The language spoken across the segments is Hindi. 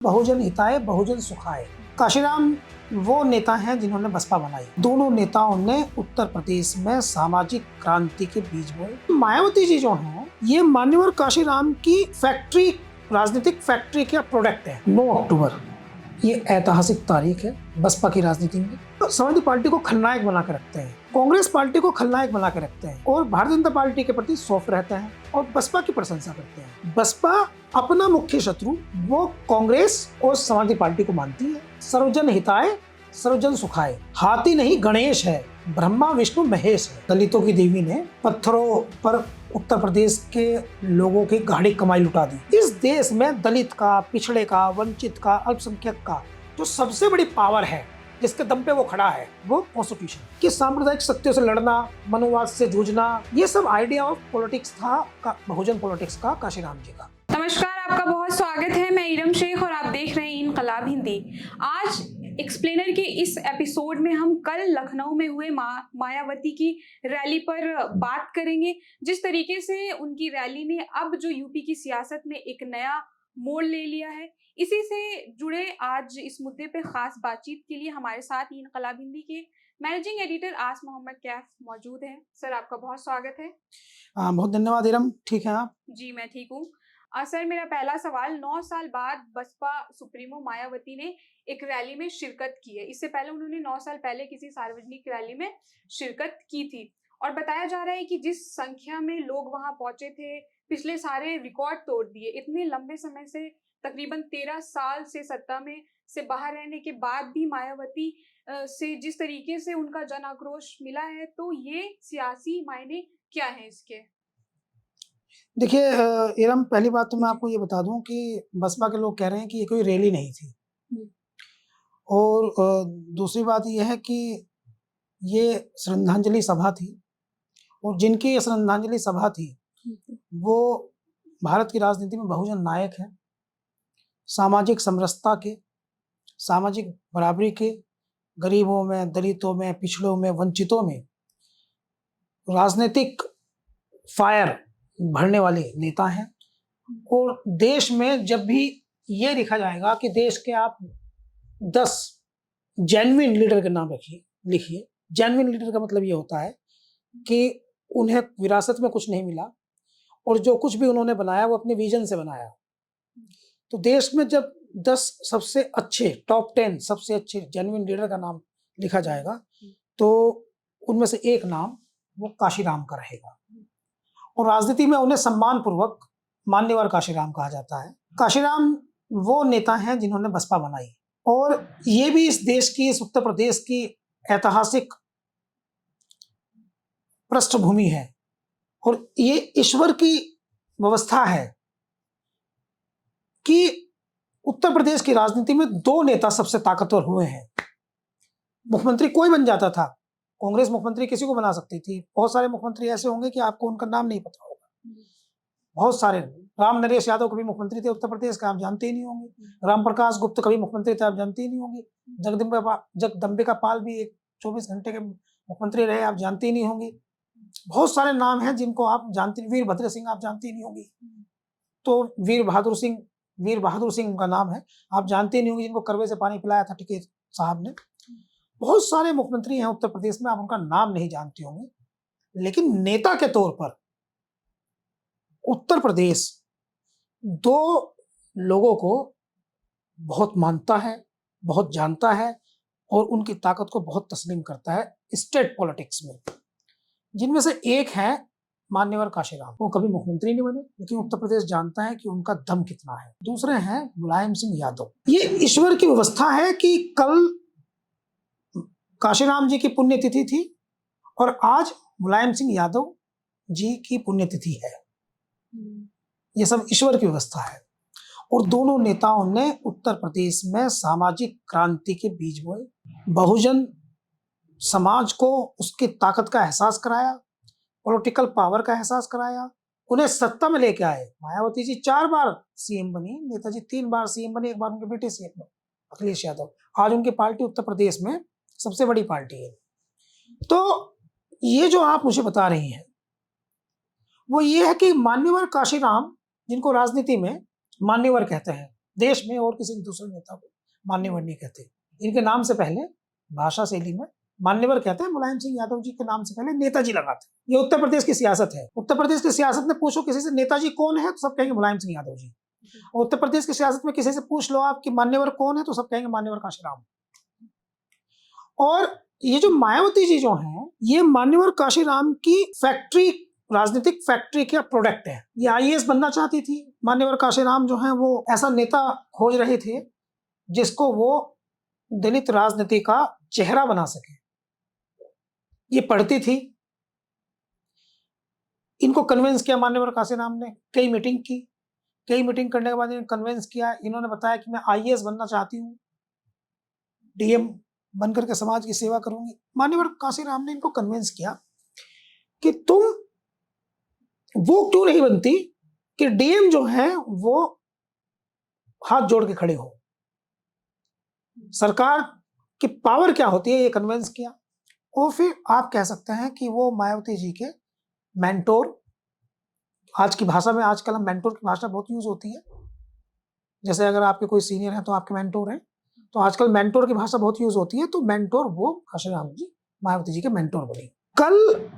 बहुजन हिताय बहुजन सुखाय। काशीराम वो नेता हैं जिन्होंने बसपा बनाई। दोनों नेताओं ने उत्तर प्रदेश में सामाजिक क्रांति के बीज बोए। मायावती जी जो हैं ये मान्यवर काशीराम की फैक्ट्री, राजनीतिक फैक्ट्री का प्रोडक्ट है। 9 अक्टूबर ये ऐतिहासिक तारीख है बसपा की राजनीति में। तो समाजवादी पार्टी को खलनायक बना के रखते हैं, कांग्रेस पार्टी को खलनायक बना के रखते हैं और भारतीय जनता पार्टी के प्रति सॉफ्ट रहते हैं और बसपा की प्रशंसा करते हैं। बसपा अपना मुख्य शत्रु वो कांग्रेस और समाजवादी पार्टी को मानती है। सर्वजन हिताय सर्वजन सुखाय। हाथी नहीं गणेश है, ब्रह्मा विष्णु महेश है। दलितों की देवी ने पत्थरों पर उत्तर प्रदेश के लोगों की गाढ़ी कमाई लुटा दी। इस देश में दलित का, पिछड़े का, वंचित का, अल्पसंख्यक का जो सबसे बड़ी पावर है, जिसके दम पे वो खड़ा है, वो कॉन्स्टिट्यूशन कि सांप्रदायिक शक्तियों से लड़ना, मनोवाद से जूझना, ये सब आइडिया ऑफ पॉलिटिक्स था बहुजन पॉलिटिक्स का काशीराम जी का। नमस्कार, आपका बहुत स्वागत है। मैं इरम शेख और आप देख रहे हैं इनकलाब हिंदी। आज एक्सप्लेनर के इस एपिसोड में हम कल लखनऊ में हुए मायावती की रैली पर बात करेंगे। जिस तरीके से उनकी रैली ने अब जो यूपी की सियासत में एक नया मोड़ ले लिया है, इसी से जुड़े आज इस मुद्दे पे खास बातचीत के लिए हमारे साथ इनकलाब हिंदी के मैनेजिंग एडिटर आस मोहम्मद कैफ मौजूद हैं। सर, आपका बहुत स्वागत है। बहुत धन्यवाद इरम। ठीक है आप? जी, मैं ठीक हूँ। सर, मेरा पहला सवाल, 9 साल बाद बसपा सुप्रीमो मायावती ने एक रैली में शिरकत की है। इससे पहले उन्होंने 9 साल पहले किसी सार्वजनिक रैली में शिरकत की थी और बताया जा रहा है कि जिस संख्या में लोग वहां पहुंचे थे, पिछले सारे रिकॉर्ड तोड़ दिए। इतने लंबे समय से, तकरीबन 13 साल से सत्ता में से बाहर रहने के बाद भी मायावती से जिस तरीके से उनका जन आक्रोश मिला है, तो ये सियासी मायने क्या है इसके? देखिए इरम, पहली बात तो मैं आपको ये बता दूं कि बसपा के लोग कह रहे हैं कि ये कोई रैली नहीं थी और दूसरी बात ये है कि ये श्रद्धांजलि सभा थी और जिनकी ये श्रद्धांजलि सभा थी वो भारत की राजनीति में बहुजन नायक है, सामाजिक समरसता के, सामाजिक बराबरी के, गरीबों में, दलितों में, पिछड़ों में, वंचितों में राजनीतिक फायर भरने वाले नेता हैं। और देश में जब भी ये लिखा जाएगा कि देश के आप 10 जेन्युइन लीडर के नाम लिखिए। जेन्युइन लीडर का मतलब ये होता है कि उन्हें विरासत में कुछ नहीं मिला और जो कुछ भी उन्होंने बनाया वो अपने विजन से बनाया। तो देश में जब 10 सबसे अच्छे, टॉप 10 सबसे अच्छे जेन्युइन लीडर का नाम लिखा जाएगा तो उनमें से एक नाम वो काशीराम का रहेगा और राजनीति में उन्हें सम्मानपूर्वक मान्यवर काशीराम कहा जाता है। काशीराम वो नेता हैं जिन्होंने बसपा बनाई और ये भी इस देश की, इस उत्तर प्रदेश की ऐतिहासिक पृष्ठभूमि है और ये ईश्वर की व्यवस्था है कि उत्तर प्रदेश की राजनीति में 2 नेता सबसे ताकतवर हुए हैं। मुख्यमंत्री कोई बन जाता था, कांग्रेस मुख्यमंत्री किसी को बना सकती थी। बहुत सारे मुख्यमंत्री ऐसे होंगे कि आपको उनका नाम नहीं पता होगा। बहुत सारे, राम नरेश यादव कभी मुख्यमंत्री थे उत्तर प्रदेश के, आप जानते ही नहीं होंगे। राम प्रकाश गुप्त कभी मुख्यमंत्री थे, आप जानते ही नहीं होंगे। जगदम्बिका पाल भी 24 घंटे के मुख्यमंत्री रहे, आप जानते ही नहीं होंगे। बहुत सारे नाम हैं जिनको आप जानते, वीरभद्र सिंह आप जानते ही नहीं होंगे। तो वीर बहादुर सिंह उनका नाम है, आप जानते ही नहीं होंगे, जिनको करवे से पानी पिलाया था टिकैत साहब ने। बहुत सारे मुख्यमंत्री हैं उत्तर प्रदेश में, आप उनका नाम नहीं जानते होंगे। लेकिन नेता के तौर पर उत्तर प्रदेश 2 लोगों को बहुत मानता है, बहुत जानता है और उनकी ताकत को बहुत तस्लीम करता है स्टेट पॉलिटिक्स में, जिनमें से एक है मान्यवर काशीराम। वो कभी मुख्यमंत्री नहीं बने लेकिन उत्तर प्रदेश जानता है कि उनका दम कितना है। दूसरे हैं मुलायम सिंह यादव। ये ईश्वर की व्यवस्था है कि कल काशीराम जी की पुण्यतिथि थी और आज मुलायम सिंह यादव जी की पुण्यतिथि है। ये सब ईश्वर की व्यवस्था है और दोनों नेताओं ने उत्तर प्रदेश में सामाजिक क्रांति के बीज बोए, बहुजन समाज को उसकी ताकत का एहसास कराया, पॉलिटिकल पावर का एहसास कराया, उन्हें सत्ता में लेके आए। मायावती जी 4 बार सीएम बनी, नेताजी 3 बार सीएम बने, 1 बार उनके बेटे सीएम बने अखिलेश यादव। आज उनकी पार्टी उत्तर प्रदेश में सबसे बड़ी पार्टी है। तो ये जो आप मुझे बता रही हैं वो ये है कि मान्यवर काशीराम, जिनको राजनीति में मान्यवर कहते हैं, देश में और किसी दूसरे नेता को मान्यवर नहीं कहते। इनके नाम से पहले भाषा शैली में मान्यवर कहते हैं, मुलायम सिंह यादव जी के नाम से पहले नेताजी लगाते हैं। ये उत्तर प्रदेश की सियासत है। उत्तर प्रदेश की सियासत में पूछो किसी से नेताजी कौन है तो सब कहेंगे मुलायम सिंह यादव जी। और उत्तर प्रदेश की सियासत में किसी से पूछ लो आप कि मान्यवर कौन है तो सब कहेंगे मान्यवर काशीराम। और ये जो मायावती जी जो हैं, ये मान्यवर काशीराम की फैक्ट्री, राजनीतिक फैक्ट्री का प्रोडक्ट है। ये आईएएस बनना चाहती थी। मान्यवर काशीराम जो है वो ऐसा नेता खोज रहे थे जिसको वो दलित राजनीति का चेहरा बना सके। ये पढ़ती थी, इनको कन्विंस किया मान्यवर काशीराम ने, कई मीटिंग करने के बाद इन्हें कन्विंस किया। इन्होंने बताया कि मैं आईएएस बनना चाहती हूँ, डीएम बनकर के समाज की सेवा करूंगी। मान्यवर काशीराम ने इनको कन्विंस किया कि तुम वो क्यों नहीं बनती कि डीएम जो है वो हाथ जोड़ के खड़े हो, सरकार की पावर क्या होती है, ये कन्विंस किया। और फिर आप कह सकते हैं कि वो मायावती जी के मेंटोर, आज की भाषा में आजकल हम मेंटोर की भाषा बहुत यूज होती है, जैसे अगर आपके कोई सीनियर है तो आपके मेंटोर हैं, तो आजकल मेंटोर की भाषा बहुत यूज होती है। तो मेंटोर वो काशीराम जी मायावती जी के मेंटोर बने। कल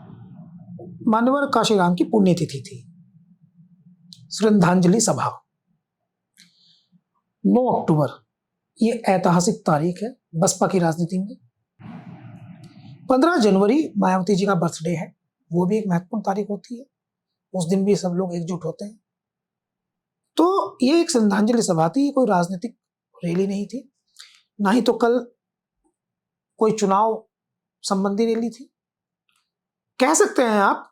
मान्यवर काशीराम की पुण्यतिथि थी, श्रद्धांजलि सभा, 9 अक्टूबर। ये ऐतिहासिक तारीख है बसपा की राजनीति में। 15 जनवरी मायावती जी का बर्थडे है, वो भी एक महत्वपूर्ण तारीख होती है। उस दिन भी सब लोग एकजुट होते हैं। तो ये एक श्रद्धांजलि सभा थी, कोई राजनीतिक रैली नहीं थी, ना ही तो कल कोई चुनाव संबंधी रैली थी। कह सकते हैं आप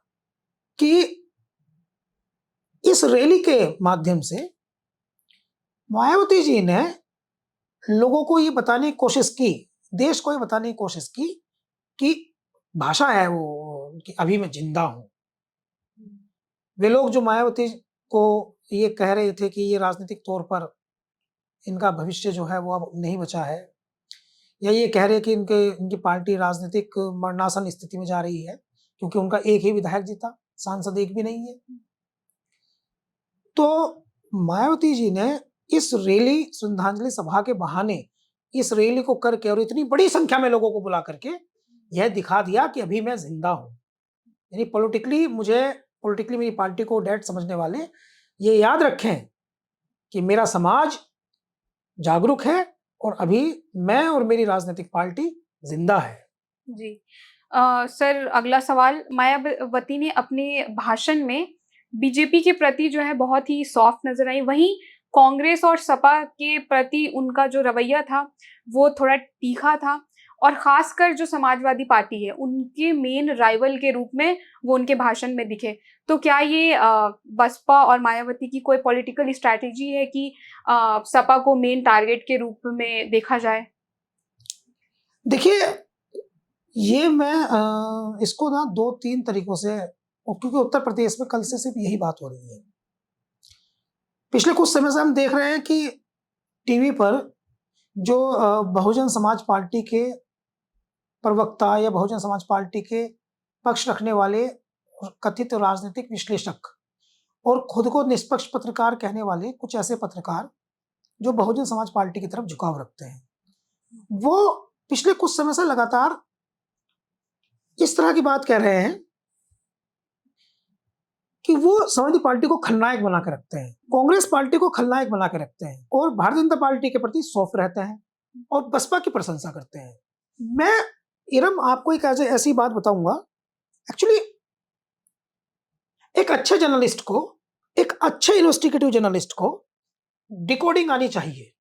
कि इस रैली के माध्यम से मायावती जी ने लोगों को ये बताने की कोशिश की, देश को ये बताने की कोशिश की कि भाषा है वो कि अभी मैं जिंदा हूं। वे लोग जो मायावती को ये कह रहे थे कि ये राजनीतिक तौर पर इनका भविष्य जो है वो अब नहीं बचा है, या ये कह रहे कि इनकी पार्टी राजनीतिक मरणासन स्थिति में जा रही है क्योंकि उनका एक ही विधायक जीता, सांसद एक भी नहीं है। तो मायावती जी ने इस रैली, श्रद्धांजलि सभा के बहाने इस रैली को करके और इतनी बड़ी संख्या में लोगों को बुला करके यह दिखा दिया कि अभी मैं जिंदा हूं। यानी पॉलिटिकली मेरी पार्टी को डेड समझने वाले ये याद रखें कि मेरा समाज जागरूक है और अभी मैं और मेरी राजनीतिक पार्टी जिंदा है। जी सर, अगला सवाल, मायावती ने अपने भाषण में बीजेपी के प्रति जो है बहुत ही सॉफ्ट नजर आई, वहीं कांग्रेस और सपा के प्रति उनका जो रवैया था वो थोड़ा तीखा था, और खासकर जो समाजवादी पार्टी है उनके मेन राइवल के रूप में वो उनके भाषण में दिखे। तो क्या ये बसपा और मायावती की कोई पॉलिटिकल स्ट्रैटेजी है कि सपा को मेन टारगेट के रूप में देखा जाए? देखिए, ये मैं इसको ना 2-3 तरीकों से, क्योंकि उत्तर प्रदेश में कल से सिर्फ यही बात हो रही है। पिछले कुछ समय से हम देख रहे हैं कि टीवी पर जो बहुजन समाज पार्टी के प्रवक्ता या बहुजन समाज पार्टी के पक्ष रखने वाले कथित राजनीतिक विश्लेषक और खुद को निष्पक्ष पत्रकार कहने वाले कुछ ऐसे पत्रकार जो बहुजन समाज पार्टी की तरफ झुकाव रखते हैं, वो पिछले कुछ समय से लगातार इस तरह की बात कह रहे हैं कि वो समाजवादी पार्टी को खलनायक बना के रखते हैं, कांग्रेस पार्टी को खलनायक बना के रखते हैं और भारतीय जनता पार्टी के प्रति सॉफ्ट रहते हैं और बसपा की प्रशंसा करते हैं। मैं इरम आपको एक ऐसी बात बताऊंगा, एक्चुअली एक अच्छे जर्नलिस्ट को, एक अच्छे इन्वेस्टिगेटिव जर्नलिस्ट को डिकोडिंग आनी चाहिए।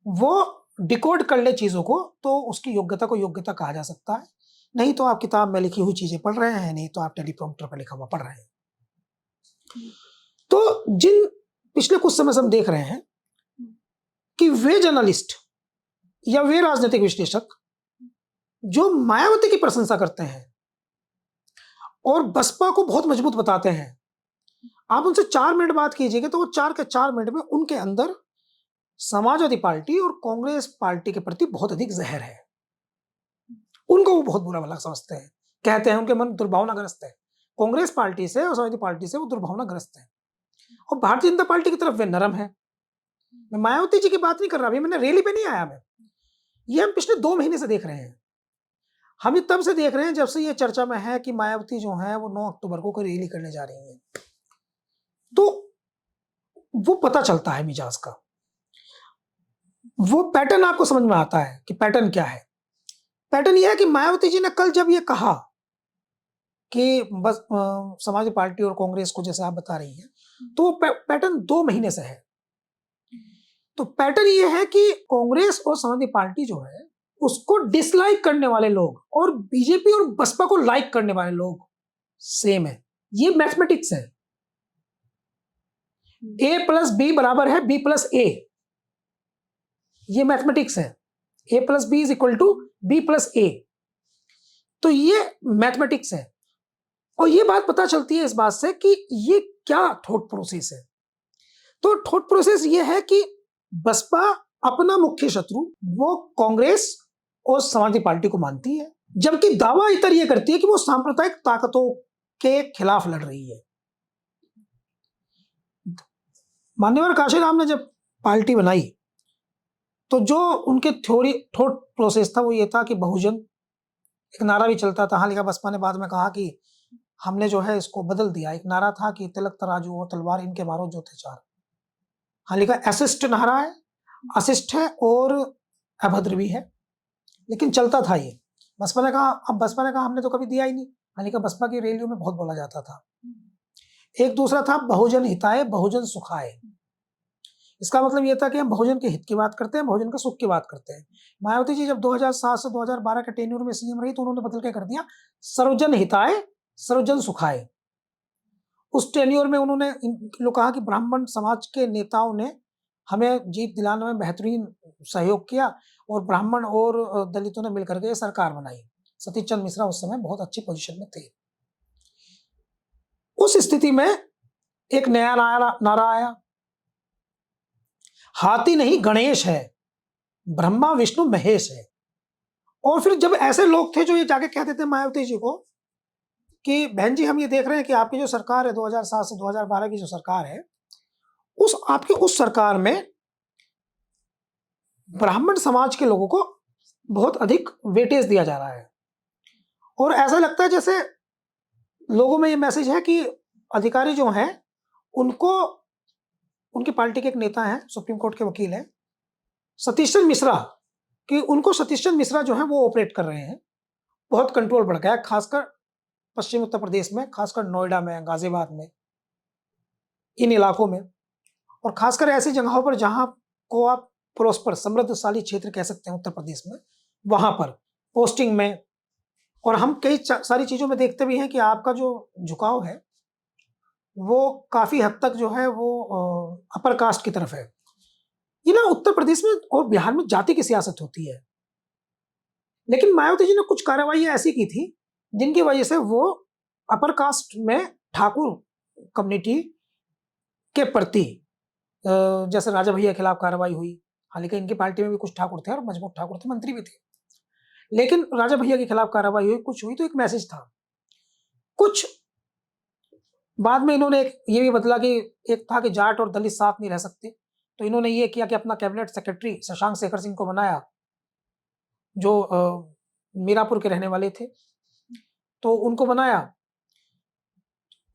वो डिकोड कर ले चीजों को तो उसकी योग्यता को योग्यता कहा जा सकता है। नहीं तो आप किताब में लिखी हुई चीजें पढ़ रहे हैं, नहीं तो आप टेलीप्रॉम्प्टर पर लिखा हुआ पढ़ रहे हैं। तो जिन पिछले कुछ समय से हम देख रहे हैं कि वे जर्नलिस्ट या वे राजनीतिक विश्लेषक जो मायावती की प्रशंसा करते हैं और बसपा को बहुत मजबूत बताते हैं, आप उनसे 4 मिनट बात कीजिएगा तो वो 4 के 4 मिनट में उनके अंदर समाजवादी पार्टी और कांग्रेस पार्टी के प्रति बहुत अधिक जहर है। उनको वो बहुत बुरा भला समझते हैं, कहते हैं उनके मन दुर्भावनाग्रस्त है। कांग्रेस पार्टी से और समाजवादी पार्टी से वो दुर्भावनाग्रस्त है और भारतीय जनता पार्टी की तरफ वे नरम है। मैं मायावती जी की बात नहीं कर रहा, अभी मैंने रैली पे नहीं आया मैं, ये हम पिछले 2 महीने से देख रहे हैं। हम ये तब से देख रहे हैं जब से ये चर्चा में है कि मायावती जो है वो 9 अक्टूबर को कोई रैली करने जा रही है, तो वो पता चलता है मिजाज का, वो पैटर्न आपको समझ में आता है कि पैटर्न क्या है। पैटर्न ये है कि मायावती जी ने कल जब ये कहा कि बस समाजवादी पार्टी और कांग्रेस को, जैसे आप बता रही हैं, तो पैटर्न 2 महीने से है। तो पैटर्न ये है कि कांग्रेस और समाजवादी पार्टी जो है उसको डिसलाइक करने वाले लोग और बीजेपी और बसपा को लाइक करने वाले लोग सेम है। ये मैथमेटिक्स है। A प्लस बी बराबर है B प्लस A, ये मैथमेटिक्स है। A प्लस B is equal to B plus A, तो ये मैथमेटिक्स है। और ये बात पता चलती है इस बात से कि ये क्या थॉट प्रोसेस है। तो थॉट प्रोसेस ये है कि बसपा अपना मुख्य शत्रु वो कांग्रेस और समाजवादी पार्टी को मानती है, जबकि दावा इतर ये करती है कि वो सांप्रदायिक ताकतों के खिलाफ लड़ रही है। मान्यवर काशीराम ने जब पार्टी बनाई तो जो उनके थ्योरी थॉट प्रोसेस था वो ये था कि बहुजन, एक नारा भी चलता था, हालांकि बसपा ने बाद में कहा कि हमने जो है इसको बदल दिया। एक नारा था कि तिलक तराजू और तलवार इनके मारो जो थे चार, हालांकि अशिष्ट नारा है, अशिष्ट है और अभद्र भी है, लेकिन चलता था ये। बसपा ने कहा, अब बसपा ने कहा हमने तो कभी दिया ही नहीं, हालांकि बसपा की रैलियों में बहुत बोला जाता था। एक दूसरा था बहुजन हिताय बहुजन सुखाय, इसका मतलब ये था कि हम बहुजन के हित की बात करते हैं, बहुजन के सुख की बात करते हैं। मायावती जी जब 2007 से 2012 के टेन्योर में सीएम रही तो उन्होंने बदल के कर दिया सर्वजन हिताय सर्वजन सुखाय। उस टेन्योर में उन्होंने लोग कहा कि ब्राह्मण समाज के नेताओं ने हमें जीत दिलाने में बेहतरीन सहयोग किया और ब्राह्मण और दलितों ने मिलकर के सरकार बनाई। सतीश चंद्र मिश्रा उस समय बहुत अच्छी पोजीशन में थे। उस स्थिति में एक नया नारा आया, हाथी नहीं गणेश है, ब्रह्मा विष्णु महेश है। और फिर जब ऐसे लोग थे जो ये जाके कहते थे मायावती जी को कि बहन जी हम ये देख रहे हैं कि आपकी जो सरकार है 2007 से 2012 की जो सरकार है, उस आपकी उस सरकार में ब्राह्मण समाज के लोगों को बहुत अधिक वेटेज दिया जा रहा है, और ऐसा लगता है जैसे लोगों में ये मैसेज है कि अधिकारी जो हैं उनको, उनकी पार्टी के एक नेता हैं, सुप्रीम कोर्ट के वकील हैं सतीश चंद्र मिश्रा, कि उनको सतीश चंद्र मिश्रा जो है वो ऑपरेट कर रहे हैं। बहुत कंट्रोल बढ़ गया है, खासकर पश्चिमी उत्तर प्रदेश में, खासकर नोएडा में, गाजियाबाद में, इन इलाकों में, और खासकर ऐसी जगहों पर जहां को आप प्रोस्पर समृद्धशाली क्षेत्र कह सकते हैं उत्तर प्रदेश में, वहां पर पोस्टिंग में। और हम कई सारी चीजों में देखते भी हैं कि आपका जो झुकाव है वो काफी हद तक जो है वो अपर कास्ट की तरफ है। ये ना उत्तर प्रदेश में और बिहार में जाति की सियासत होती है, लेकिन मायावती जी ने कुछ कार्रवाई ऐसी की थी जिनकी वजह से वो अपर कास्ट में ठाकुर कम्युनिटी के प्रति, जैसे राजा भैया के खिलाफ कार्रवाई हुई, हालांकि इनकी पार्टी में भी कुछ ठाकुर थे और मजबूत ठाकुर थे, मंत्री भी थे, लेकिन राजा भैया के खिलाफ कार्रवाई हुई, कुछ हुई तो एक मैसेज था। कुछ बाद में इन्होंने ये भी बदला कि एक था कि जाट और दलित साथ नहीं रह सकते, तो इन्होंने ये किया कि अपना कैबिनेट सेक्रेटरी शशांक शेखर सिंह को बनाया जो मीरापुर के रहने वाले थे, तो उनको बनाया।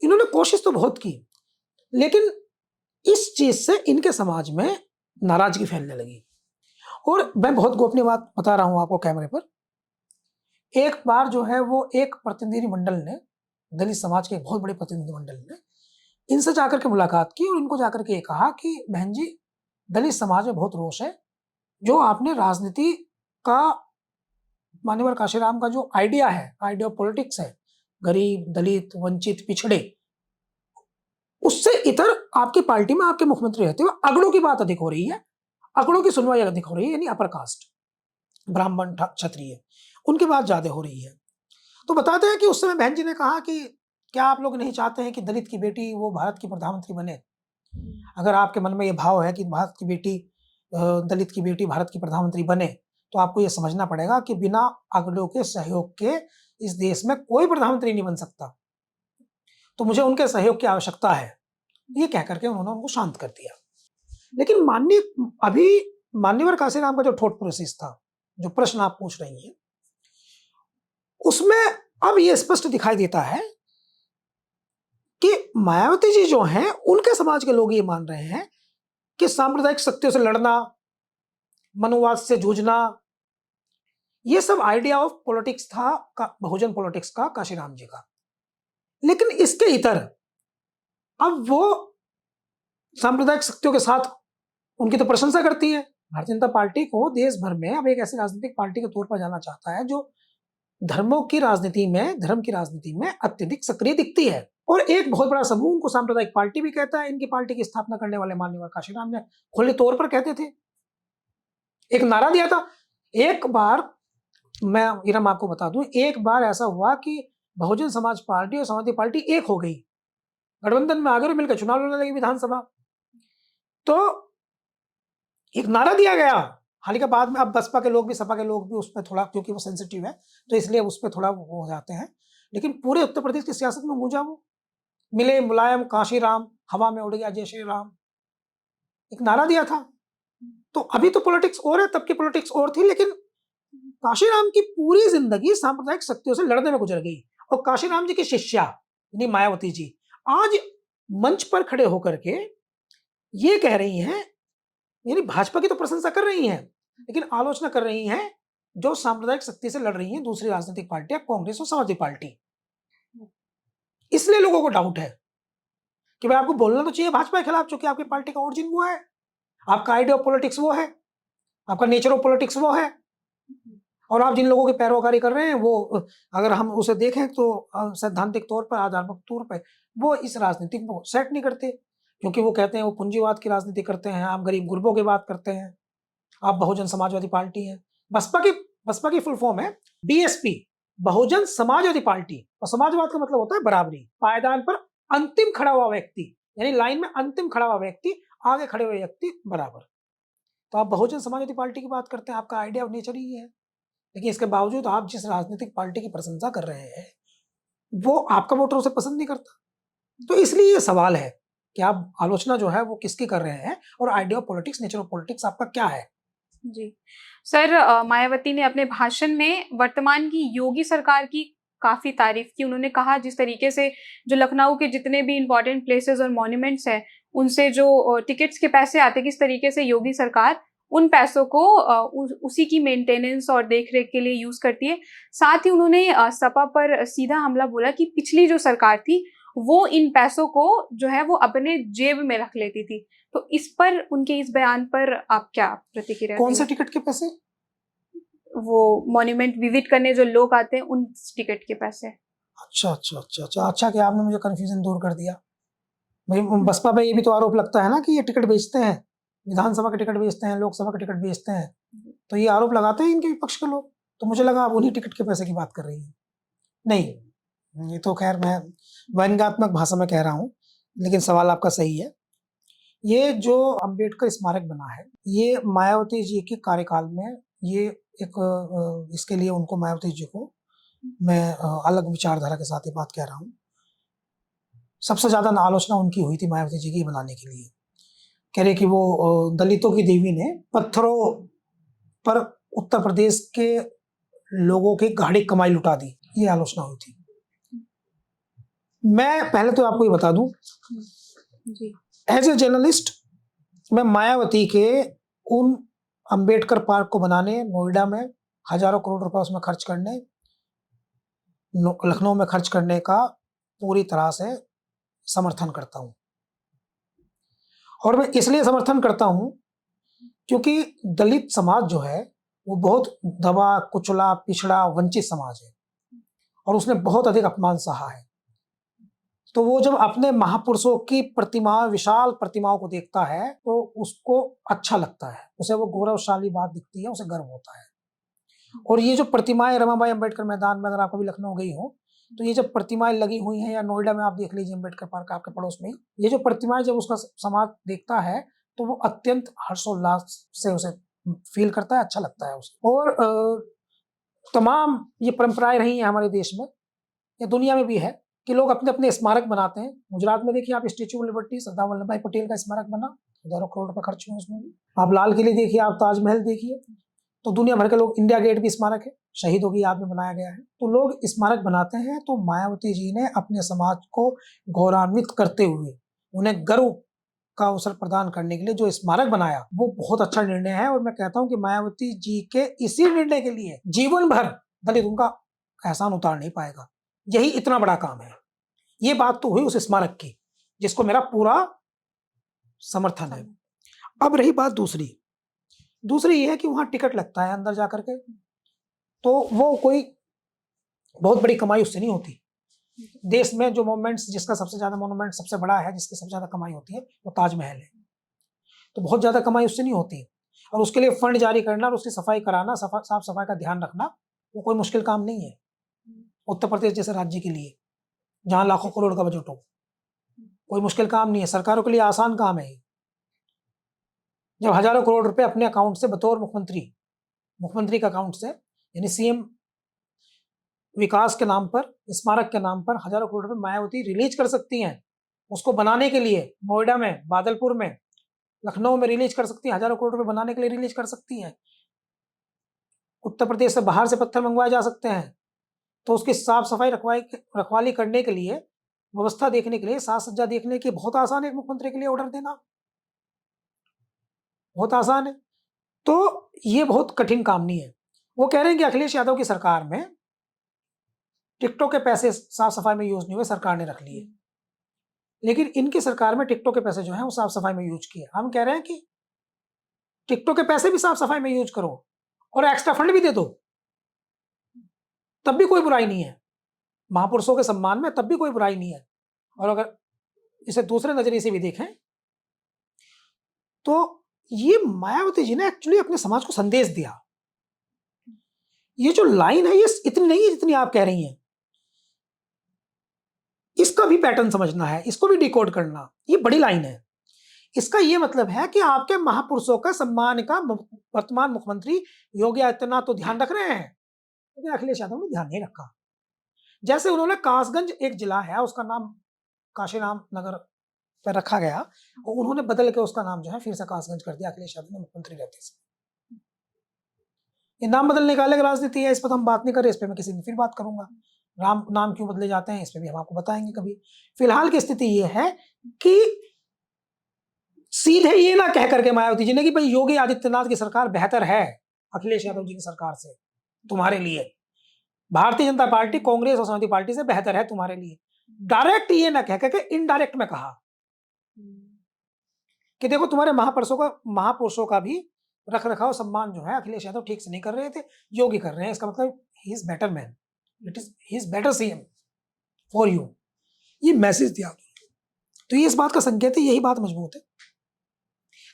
इन्होंने कोशिश तो बहुत की, लेकिन इस चीज से इनके समाज में नाराजगी फैलने लगी। और मैं बहुत गोपनीय बात बता रहा हूं आपको कैमरे पर, एक बार जो है वो एक प्रतिनिधि मंडल ने, दलित समाज के एक बहुत बड़े प्रतिनिधि मंडल ने इनसे जाकर के मुलाकात की और इनको जाकर के कहा कि बहन जी दलित समाज में बहुत रोष है, जो आपने राजनीति का, मान्यवर काशीराम का जो आइडिया है, आइडिया ऑफ पॉलिटिक्स है, गरीब दलित वंचित पिछड़े, उससे इतर आपकी पार्टी में आपके मुख्यमंत्री रहते हुए अगड़ों की बात अधिक हो रही है, अगड़ों की सुनवाई अधिक हो रही है, यानी अपर कास्ट ब्राह्मण क्षत्रिय, उनकी बात ज्यादा हो रही है। तो बताते हैं कि उस समय बहन जी ने कहा कि क्या आप लोग नहीं चाहते हैं कि दलित की बेटी वो भारत की प्रधानमंत्री बने? अगर आपके मन में ये भाव है कि भारत की बेटी, दलित की बेटी भारत की प्रधानमंत्री बने, तो आपको ये समझना पड़ेगा कि बिना अगड़ों के सहयोग के इस देश में कोई प्रधानमंत्री नहीं बन सकता, तो मुझे उनके सहयोग की आवश्यकता है। ये कह करके उन्होंने उनको शांत कर दिया। लेकिन मान्यवर काशीराम का जो थॉट प्रोसेस था, जो प्रश्न आप पूछ रही हैं, उसमें अब ये स्पष्ट दिखाई देता है कि मायावती जी जो हैं, उनके समाज के लोग ये मान रहे हैं कि सांप्रदायिक शक्तियों से लड़ना, मनुवाद से जूझना, ये सब आइडिया ऑफ पॉलिटिक्स था, बहुजन पॉलिटिक्स का, काशीराम जी का। लेकिन इसके इतर अब वो सांप्रदायिक शक्तियों के साथ उनकी तो प्रशंसा करती है। भारतीय जनता पार्टी को देश भर में अब एक ऐसी राजनीतिक पार्टी के तौर पर जाना चाहता है जो धर्म की राजनीति में अत्यधिक सक्रिय दिखती है। और एक बहुत बड़ा समूह उनको सांप्रदायिक पार्टी भी कहता है। इनकी पार्टी की स्थापना करने वाले माननीय काशीराम ने खुले तौर पर कहते थे, एक नारा दिया था। एक बार मैं इरम आपको बता दूं, एक बार ऐसा हुआ कि बहुजन समाज पार्टी और समाजवादी पार्टी एक हो गई, गठबंधन में आगे मिलकर चुनाव लड़ने लगी विधानसभा। तो एक नारा दिया गया, हालांकि बाद में अब बसपा के लोग भी, सपा के लोग भी उस पर थोड़ा, क्योंकि वो सेंसिटिव है तो इसलिए उस पर थोड़ा वो हो जाते हैं, लेकिन पूरे उत्तर प्रदेश की सियासत में गूंजा वो, मिले मुलायम काशीराम, हवा में उड़ गया जय श्री राम, एक नारा दिया था। तो अभी तो पॉलिटिक्स और है, तब की पॉलिटिक्स और थी, लेकिन काशीराम की पूरी जिंदगी सांप्रदायिक शक्तियों से लड़ने में गुजर गई। और काशीराम जी की शिष्या यानी मायावती जी आज मंच पर खड़े होकर के ये कह रही हैं, यानी भाजपा की तो प्रशंसा कर रही हैं, लेकिन आलोचना कर रही हैं जो सांप्रदायिक शक्ति से लड़ रही हैं दूसरी राजनीतिक पार्टियां, कांग्रेस और समाजवादी पार्टी। इसलिए लोगों को डाउट है कि भाई आपको बोलना तो चाहिए भाजपा के खिलाफ, चूंकि आपकी पार्टी का ओरिजिन वो है, आपका आइडिया ऑफ पॉलिटिक्स वो है, आपका नेचर ऑफ पॉलिटिक्स वो है, और आप जिन लोगों की पैरोकारी कर रहे हैं वो, अगर हम उसे देखें तो सैद्धांतिक तौर पर, आधारभूत तौर पर वो इस राजनीति को सेट नहीं करते, क्योंकि वो कहते हैं वो पूंजीवाद की राजनीति करते हैं, आप गरीब गुरबों की बात करते हैं, आप बहुजन समाजवादी पार्टी हैं। बसपा की फुल फॉर्म है बीएसपी, बहुजन समाजवादी पार्टी, और समाजवाद का मतलब होता है बराबरी, पायदान पर अंतिम खड़ा हुआ व्यक्ति, यानी लाइन में अंतिम खड़ा हुआ व्यक्ति, आगे खड़े हुए व्यक्ति बराबर। तो आप बहुजन समाजवादी पार्टी की बात करते हैं, आपका आइडिया ऑफ नेचर ही है, लेकिन इसके बावजूद आप जिस राजनीतिक पार्टी की प्रशंसा कर रहे हैं वो आपका वोटर उसे पसंद नहीं करता। तो इसलिए ये सवाल है कि आप आलोचना जो है वो किसकी कर रहे हैं, और idea of politics, nature of politics आपका क्या है। जी सर, मायावती ने अपने भाषण में वर्तमान की योगी सरकार की काफी तारीफ की। उन्होंने कहा जिस तरीके से जो लखनऊ के जितने भी इम्पोर्टेंट प्लेसेस और मॉन्यूमेंट्स हैं उनसे जो टिकट्स के पैसे आते, किस तरीके से योगी सरकार उन पैसों को उसी की मेंटेनेंस और देखरेख के लिए यूज करती है। साथ ही उन्होंने सपा पर सीधा हमला बोला कि पिछली जो सरकार थी वो इन पैसों को जो है वो अपने जेब में रख लेती थी। तो इस पर, उनके इस बयान पर आप क्या प्रतिक्रिया? कौन से टिकट के पैसे? वो मॉन्यूमेंट विजिट करने जो लोग आते हैं उन टिकट के पैसे। अच्छा कि आपने मुझे कंफ्यूजन दूर कर दिया। भाई बसपा पे ये भी तो आरोप लगता है ना कि ये टिकट बेचते हैं, विधानसभा के टिकट बेचते हैं, लोकसभा के टिकट बेचते हैं, तो ये आरोप लगाते हैं इनके विपक्ष के लोग। तो मुझे लगा आप उन्हीं टिकट के पैसे की बात कर रही हैं। नहीं, ये तो खैर मैं व्यंग्यात्मक भाषा में कह रहा हूँ, लेकिन सवाल आपका सही है। ये जो अंबेडकर स्मारक बना है, ये मायावती जी के कार्यकाल में, ये एक इसके लिए उनको, मायावती जी को मैं अलग विचारधारा के साथ ये बात कह रहा हूँ। सबसे ज्यादा आलोचना उनकी हुई थी मायावती जी की बनाने के लिए, कह रहे कि वो दलितों की देवी ने पत्थरों पर उत्तर प्रदेश के लोगों की गाढ़ी कमाई लुटा दी, ये आलोचना हुई थी। मैं पहले तो आपको ये बता दूं, एज ए जर्नलिस्ट मैं मायावती के उन अंबेडकर पार्क को बनाने, नोएडा में हजारों करोड़ रुपए उसमें खर्च करने, लखनऊ में खर्च करने का पूरी तरह से समर्थन करता हूं। और मैं इसलिए समर्थन करता हूं क्योंकि दलित समाज जो है वो बहुत दबा कुचला, पिछड़ा, वंचित समाज है, और उसने बहुत अधिक अपमान सहा है। तो वो जब अपने महापुरुषों की प्रतिमा, विशाल प्रतिमाओं को देखता है तो उसको अच्छा लगता है, उसे वो गौरवशाली बात दिखती है, उसे गर्व होता है। और ये जो प्रतिमाएं रमाबाई अंबेडकर मैदान में, अगर आप कभी लखनऊ गई हो तो ये जब प्रतिमाएं लगी हुई हैं, या नोएडा में आप देख लीजिए अंबेडकर पार्क आपके पड़ोस में, ये जो प्रतिमाएं जब उसका समाज देखता है तो वो अत्यंत हर्षोल्लास से उसे फील करता है, अच्छा लगता है उसे। और तमाम ये परंपराएं रही हैं हमारे देश में, या दुनिया में भी है, कि लोग अपने अपने स्मारक बनाते हैं। गुजरात में देखिए आप, statue of liberty Sardar Vallabh भाई पटेल का स्मारक बना, हजारों करोड़ रुपए खर्च हुए उसमें भी। आप लाल किले देखिए, आप ताजमहल देखिए, तो दुनिया भर के लोग, इंडिया गेट भी स्मारक है, शहीदों की याद में बनाया गया है। तो लोग स्मारक बनाते हैं। तो मायावती जी ने अपने समाज को गौरवान्वित करते हुए उन्हें गर्व का अवसर प्रदान करने के लिए जो स्मारक बनाया, वो बहुत अच्छा निर्णय है। और मैं कहता हूं कि मायावती जी के इसी निर्णय के लिए जीवन भर दलित उनका एहसान उतार नहीं पाएगा। यही इतना बड़ा काम है। ये बात तो हुई उस स्मारक की, जिसको मेरा पूरा समर्थन है। अब रही बात दूसरी ये है कि वहां टिकट लगता है अंदर जाकर के, तो वो कोई बहुत बड़ी कमाई उससे नहीं होती। देश में जो मोन्यूमेंट्स, जिसका सबसे ज्यादा मोन्यूमेंट सबसे बड़ा है, जिसकी सबसे ज्यादा कमाई होती है, वो ताजमहल है। तो बहुत ज्यादा कमाई उससे नहीं होती, और उसके लिए फंड जारी करना और उसकी सफाई कराना, साफ सफाई का ध्यान रखना, वो कोई मुश्किल काम नहीं है उत्तर प्रदेश जैसे राज्य के लिए, जहां लाखों करोड़ का बजट हो। कोई मुश्किल काम नहीं है, सरकारों के लिए आसान काम है। जब हजारों करोड़ रुपए अपने अकाउंट से बतौर मुख्यमंत्री के अकाउंट से, यानी सीएम विकास के नाम पर, स्मारक के नाम पर हजारों करोड़ रुपए मायावती रिलीज कर सकती हैं उसको बनाने के लिए। नोएडा में, बादलपुर में, लखनऊ में रिलीज कर सकती हैं, हजारों करोड़ रुपए बनाने के लिए रिलीज कर सकती हैं। उत्तर प्रदेश से बाहर से पत्थर मंगवाए जा सकते हैं। तो उसकी साफ सफाई रखवाली करने के लिए, व्यवस्था देखने के लिए, साज सज्जा देखने के, बहुत आसान है एक मुख्यमंत्री के लिए ऑर्डर देना, बहुत आसान है। तो ये बहुत कठिन काम नहीं है। वो कह रहे हैं कि अखिलेश यादव की सरकार में टिकटों के पैसे साफ सफाई में यूज नहीं हुए, सरकार ने रख लिए। लेकिन इनकी सरकार में टिकटों के पैसे जो हैं वो साफ सफाई में यूज किए। हम कह रहे हैं कि टिकटों के पैसे भी साफ सफाई में यूज करो और एक्स्ट्रा फंड भी दे दो, तब भी कोई बुराई नहीं है। महापुरुषों के सम्मान में तब भी कोई बुराई नहीं है। और अगर इसे दूसरे नजरिए से भी देखें तो ये मायावती जी ने एक्चुअली अपने समाज को संदेश दिया। ये जो लाइन है ये इतनी नहीं है जितनी आप कह रही हैं, इसका भी पैटर्न समझना है, इसको भी डिकोड करना। ये बड़ी लाइन है। इसका ये मतलब है कि आपके महापुरुषों का सम्मान का वर्तमान मुख्यमंत्री योगी आदित्यनाथ तो ध्यान रख रहे हैं, लेकिन अखिलेश यादव ने ध्यान नहीं रखा। जैसे उन्होंने कासगंज, एक जिला है उसका नाम काशीराम नगर पर रखा गया, और उन्होंने बदल के उसका नाम जो है फिर से कासगंज कर दिया अखिलेश यादव ने मुख्यमंत्री रहते से। ये नाम बदलने का अलग राजनीति है, इस पर हम बात नहीं कर रहे, इस पर मैं किसी दिन फिर बात करूंगा। नाम क्यों बदले जाते हैं इस पर भी हम आपको बताएंगे कभी। फिलहाल की स्थिति ये है कि सीधे ये ना कह करके मायावती जी ने कि भाई योगी आदित्यनाथ की सरकार बेहतर है अखिलेश यादव जी की सरकार से तुम्हारे लिए, भारतीय जनता पार्टी कांग्रेस और समाजवादी पार्टी से बेहतर है तुम्हारे लिए, डायरेक्ट ये ना कह करके इनडायरेक्ट में कहा कि देखो तुम्हारे महापुरुषों का भी रख रखाव सम्मान जो है अखिलेश यादव ठीक से नहीं कर रहे थे, योगी कर रहे हैं। इसका मतलब he is better man, he is better CM for you. ये मैसेज दिया। तो ये इस बात का संकेत है, यही बात मजबूत है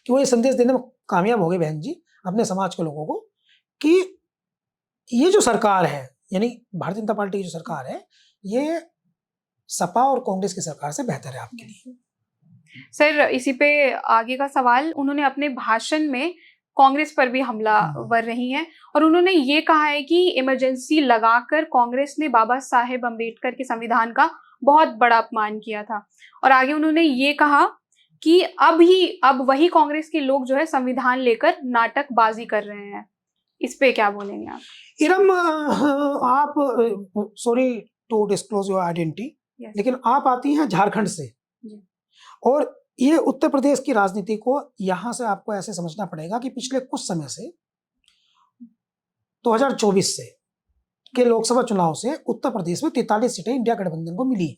कि वो ये संदेश देने में कामयाब हो गए बहन जी अपने समाज के लोगों को, कि ये जो सरकार है, यानी भारतीय जनता पार्टी की जो सरकार है, ये सपा और कांग्रेस की सरकार से बेहतर है आपके लिए। सर, इसी पे आगे का सवाल, उन्होंने अपने भाषण में कांग्रेस पर भी हमलावर रही हैं और उन्होंने ये कहा है कि इमरजेंसी लगाकर कांग्रेस ने बाबा साहेब अम्बेडकर के संविधान का बहुत बड़ा अपमान किया था। और आगे उन्होंने ये कहा कि अब वही कांग्रेस के लोग जो है संविधान लेकर नाटकबाजी कर रहे हैं। इस पे क्या बोलेंगे आप? इरम, आप, sorry to disclose your identity, लेकिन आप आती हैं झारखंड से, और ये उत्तर प्रदेश की राजनीति को यहां से आपको ऐसे समझना पड़ेगा कि पिछले कुछ समय से 2024 से के लोकसभा चुनाव से उत्तर प्रदेश में 43 सीटें इंडिया गठबंधन को मिली है।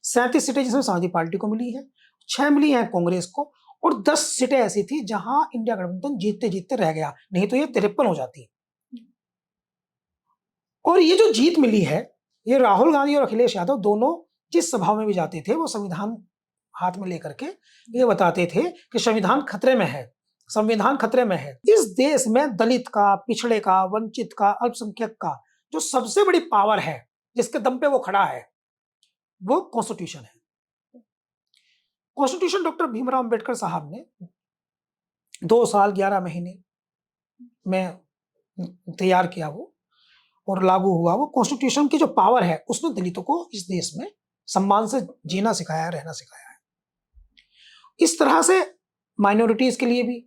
37 सीटें जिसमें समाजवादी पार्टी को मिली है, 6 मिली हैं कांग्रेस को, और 10 सीटें ऐसी थी जहां इंडिया गठबंधन जीतते जीतते रह गया, नहीं तो ये 53 हो जाती। और ये जो जीत मिली है, ये राहुल गांधी और अखिलेश यादव दोनों जिस सभाओं में भी जाते थे वो संविधान हाथ में लेकर के ये बताते थे कि संविधान खतरे में है, संविधान खतरे में है। इस देश में दलित का, पिछड़े का, वंचित का, अल्पसंख्यक का जो सबसे बड़ी पावर है, जिसके दम पे वो खड़ा है, वो कॉन्स्टिट्यूशन है। कॉन्स्टिट्यूशन डॉक्टर भीमराव अंबेडकर साहब ने 2 साल 11 महीने में तैयार किया वो, और लागू हुआ वो। कॉन्स्टिट्यूशन की जो पावर है उसने दलितों को इस देश में सम्मान से जीना सिखाया है, रहना सिखाया है। इस तरह से माइनॉरिटीज के लिए भी,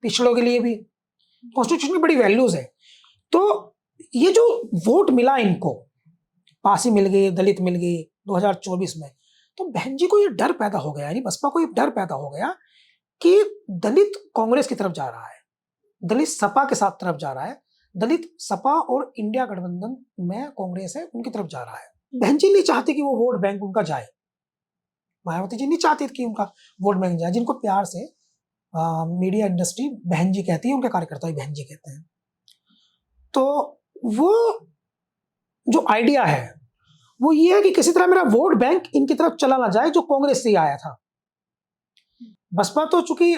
पिछड़ों के लिए भी कॉन्स्टिट्यूशन में बड़ी वैल्यूज है। तो ये जो वोट मिला इनको, पासी मिल गई, दलित मिल गई 2024 में, तो बहन जी को ये डर पैदा हो गया, यानी बसपा को ये डर पैदा हो गया कि दलित कांग्रेस की तरफ जा रहा है, दलित सपा के साथ तरफ जा रहा है, दलित सपा और इंडिया गठबंधन में कांग्रेस है उनकी तरफ जा रहा है। बहन जी नहीं चाहती कि वो वोट बैंक उनका जाए, मायावती जी नहीं चाहती कि उनका वोट बैंक जाए, जिनको प्यार से मीडिया इंडस्ट्री बहन जी कहती है, उनके कार्यकर्ता भी बहन जी कहते हैं। तो वो जो आइडिया है वो ये है कि किसी तरह मेरा वोट बैंक इनकी तरफ चला ना जाए, जो कांग्रेस से ही आया था। बसपा तो चूंकि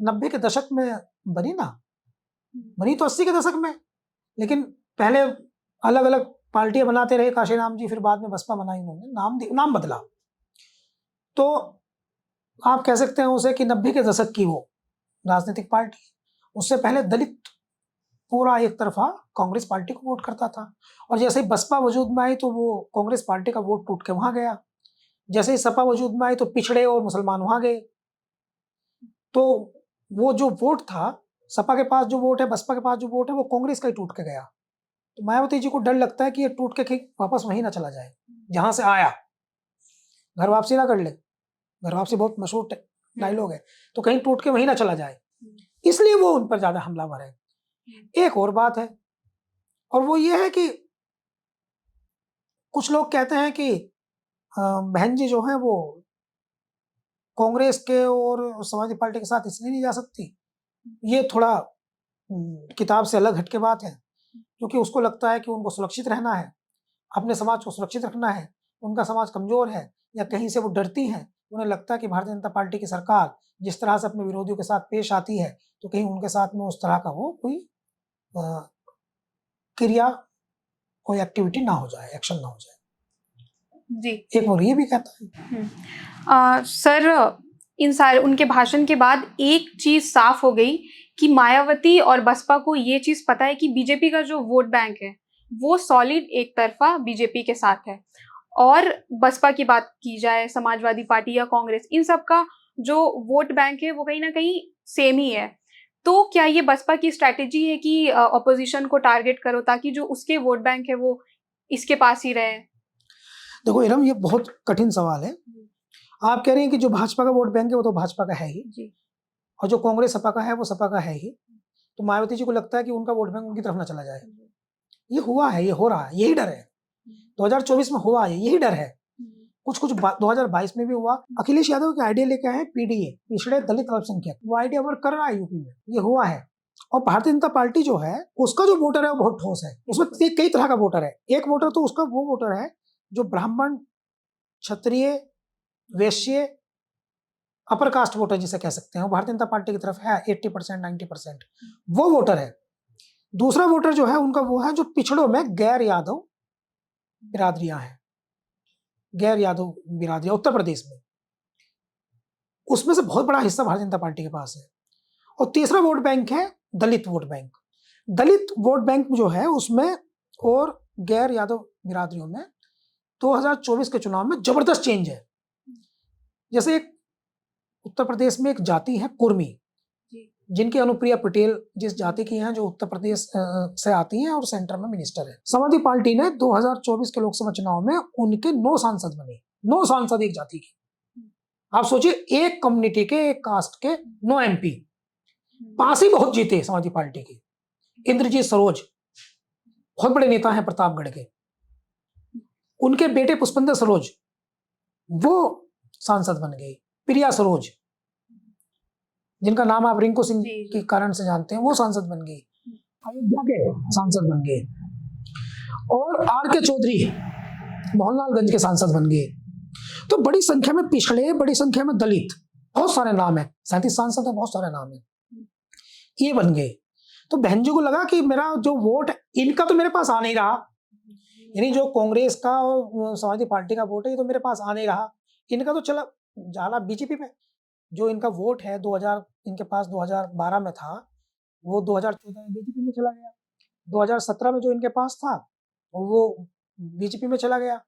90 के दशक में बनी ना, बनी तो 80 के दशक में, लेकिन पहले अलग अलग पार्टियां बनाते रहे काशीराम जी, फिर बाद में बसपा बनाई उन्होंने, नाम बदला। तो आप कह सकते हैं उसे कि 90 के दशक की वो राजनीतिक पार्टी। उससे पहले दलित पूरा एक तरफा कांग्रेस पार्टी को वोट करता था, और जैसे ही बसपा वजूद में आई तो वो कांग्रेस पार्टी का वोट टूट के वहां गया। जैसे ही सपा वजूद में आई तो पिछड़े और मुसलमान वहां गए। तो वो जो वोट था, सपा के पास जो वोट है, बसपा के पास जो वोट है, वो कांग्रेस का ही टूट के गया। तो मायावती जी को डर लगता है कि ये टूट के वापस वहीं ना चला जाए जहां से आया, घर वापसी ना कर ले। घर वापसी बहुत मशहूर डायलॉग है, तो कहीं टूट के वहीं ना चला जाए, इसलिए वो उन पर ज्यादा हमलावर है। एक और बात है, और वो ये है कि कुछ लोग कहते हैं कि बहन जी जो है वो कांग्रेस के और समाजवादी पार्टी के साथ इसलिए नहीं जा सकती। ये थोड़ा किताब से अलग हटके बात है, क्योंकि उसको लगता है कि उनको सुरक्षित रहना है, अपने समाज को सुरक्षित रखना है। उनका समाज कमजोर है या कहीं से वो डरती हैं, उन्हें लगता है कि भारतीय जनता पार्टी की सरकार जिस तरह से अपने विरोधियों के साथ पेश आती है, तो कहीं उनके साथ में उस तरह का वो कोई क्रिया, कोई एक्टिविटी ना हो जाए, एक्शन ना हो जाए। जी, एक और ये भी कहता है। सर इन सारे उनके भाषण के बाद एक चीज साफ हो गई कि मायावती और बसपा को ये चीज पता है कि बीजेपी का जो वोट बैंक है वो सॉलिड एक तरफा बीजेपी के साथ है, और बसपा की बात की जाए, समाजवादी पार्टी या कांग्रेस, इन सब का जो वोट बैंक है वो कहीं ना कहीं सेम ही है। तो क्या ये बसपा की स्ट्रैटेजी है कि ऑपोजिशन को टारगेट करो ताकि जो उसके वोट बैंक है वो इसके पास ही रहे? देखो इरम, ये बहुत कठिन सवाल है। आप कह रहे हैं कि जो भाजपा का वोट बैंक है वो तो भाजपा का है ही जी, और जो कांग्रेस सपा का है वो सपा का है ही। तो मायावती जी को लगता है कि उनका वोट बैंक उनकी तरफ ना चला जाए। ये हुआ है, ये हो रहा है, यही डर है। 2024 में हुआ है, यही डर है। कुछ 2022 में भी हुआ। अखिलेश यादव के आइडिया लेके आए पीडीए, पिछड़े दलित अल्पसंख्यक, वो आइडिया वर्क कर रहा है यूपी में, ये हुआ है। और भारतीय जनता पार्टी जो है उसका जो वोटर है वो बहुत ठोस है। उसमें कई तरह का वोटर है। एक वोटर तो उसका वो वोटर है जो ब्राह्मण, क्षत्रिय, वैश्य, अपर कास्ट वोटर जिसे कह सकते हैं, वो भारतीय जनता पार्टी की तरफ है 80%, 90%, वो वोटर है। दूसरा वोटर जो है उनका वो है जो पिछड़ों में गैर यादव बिरादरियां हैं, गैर यादव बिरादरियां उत्तर प्रदेश में, उसमें से बहुत बड़ा हिस्सा भारतीय जनता पार्टी के पास है। और तीसरा वोट बैंक है दलित वोट बैंक। दलित वोट बैंक जो है उसमें और गैर यादव बिरादरियों में 2024 के चुनाव में जबरदस्त चेंज है। जैसे एक उत्तर प्रदेश में एक जाति है कुर्मी, जिनकी अनुप्रिया पटेल जिस जाति की हैं, जो उत्तर प्रदेश से आती हैं और सेंटर में मिनिस्टर है। समाजवादी पार्टी ने 2024 के लोकसभा चुनाव में उनके 9 सांसद बने, 9 सांसद एक जाति के। आप सोचिए, एक कम्युनिटी के, एक कास्ट के 9 एमपी। पास ही बहुत जीते समाजवादी पार्टी के। इंद्रजीत सरोज बहुत बड़े नेता हैं प्रतापगढ़ के, उनके बेटे पुष्पेंद्र सरोज वो सांसद बन गए। प्रिया सरोज, जिनका नाम आप रिंकू सिंह के कारण से जानते हैं, वो सांसद बन गई, अयोध्या के सांसद बन गए। और आर के चौधरी मोहनलालगंज के सांसद बन गए। तो बड़ी संख्या में पिछड़े, बड़ी संख्या में दलित, बहुत सारे नाम है, 37 सांसद है, बहुत सारे नाम है, ये बन गए। तो बहन जी को लगा कि मेरा जो वोट इनका तो मेरे पास आ नहीं रहा, यानी जो कांग्रेस का और समाजवादी पार्टी का वोट है ये तो मेरे पास आ नहीं रहा, इनका तो चला जाना बीजेपी में। जो इनका वोट है 2000 इनके पास 2012 में था, वो 2014 में बीजेपी में चला गया। 2017 में जो इनके पास था वो बीजेपी में चला गया।